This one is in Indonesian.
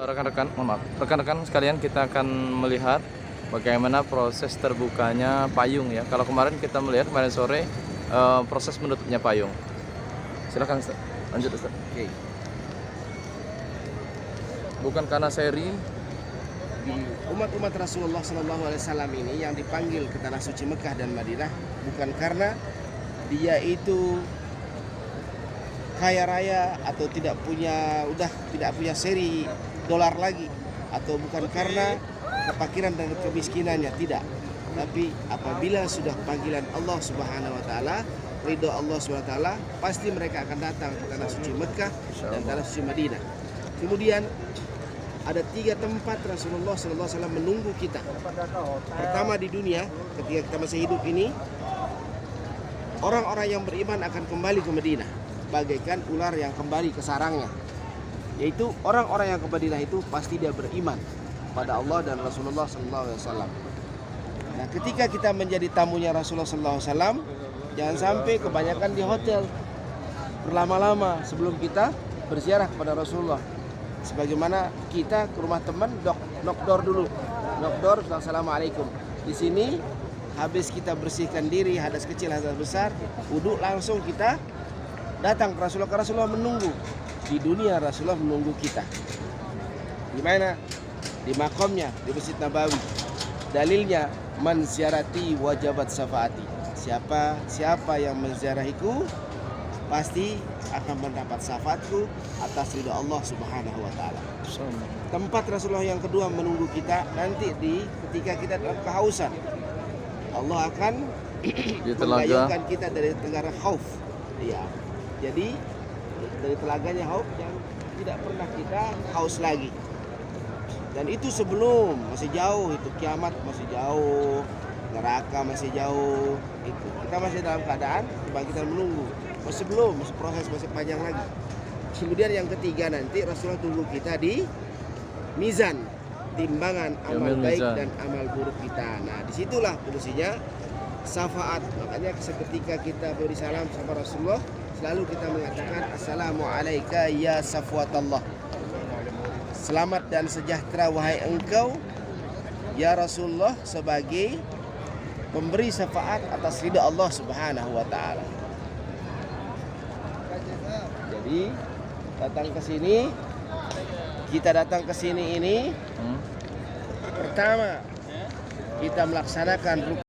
Rekan-rekan, mohon maaf. Rekan-rekan sekalian, kita akan melihat bagaimana proses terbukanya payung ya. Kalau kemarin kita melihat kemarin sore proses menutupnya payung. Silakan Ustaz. Lanjut Ustaz. Oke. Bukan karena seri Umat-umat Rasulullah SAW ini yang dipanggil ke tanah suci Mekah dan Madinah bukan karena dia itu kaya raya atau tidak punya seri dolar lagi, atau bukan karena kefakiran dan kemiskinannya, tidak. Tapi apabila sudah panggilan Allah Subhanahu wa taala, ridho Allah Subhanahu wa taala, pasti mereka akan datang ke tanah suci Mekah dan tanah suci Madinah. Kemudian ada 3 tempat Rasulullah SAW menunggu kita. Pertama, di dunia ketika kita masih hidup ini, orang-orang yang beriman akan kembali ke Madinah bagaikan ular yang kembali ke sarangnya. Yaitu orang-orang yang ke Madinah itu pasti dia beriman pada Allah dan Rasulullah SAW. Nah, ketika kita menjadi tamunya Rasulullah SAW, jangan sampai kebanyakan di hotel berlama-lama sebelum kita berziarah kepada Rasulullah. Sebagaimana kita ke rumah teman, knock door dulu, knock door, assalamualaikum. Di sini habis kita bersihkan diri, hadas kecil, hadas besar, wudhu, langsung kita datang ke Rasulullah. Karena Rasulullah menunggu di dunia, Rasulullah menunggu kita. Di mana? Di makamnya, di Masjid Nabawi. Dalilnya, man ziarati wajabat syafaati. Siapa yang menziarahiku pasti akan mendapat syafaatku atas ridha Allah Subhanahu wa taala. Tempat Rasulullah yang kedua menunggu kita nanti ketika kita dalam kehausan. Allah akan mengayunkan kita dari telaga khauf. Ya. Jadi dari telaganya khauf yang tidak pernah kita haus lagi. Dan itu sebelum, masih jauh, itu kiamat masih jauh, neraka masih jauh. Itu kita masih dalam keadaan kebangkitan menunggu. Masih belum, masih proses, masih panjang lagi. Kemudian yang ketiga nanti Rasulullah tunggu kita di mizan, timbangan amal baik dan amal buruk kita. Nah, disitulah fungsinya syafaat. Makanya seketika kita beri salam sama Rasulullah, selalu kita mengatakan assalamualaikum ya safwatallah. Selamat dan sejahtera wahai engkau ya Rasulullah, sebagai pemberi syafaat atas ridha Allah Subhanahu wa taala. Jadi kita datang ke sini ini pertama kita melaksanakan rukun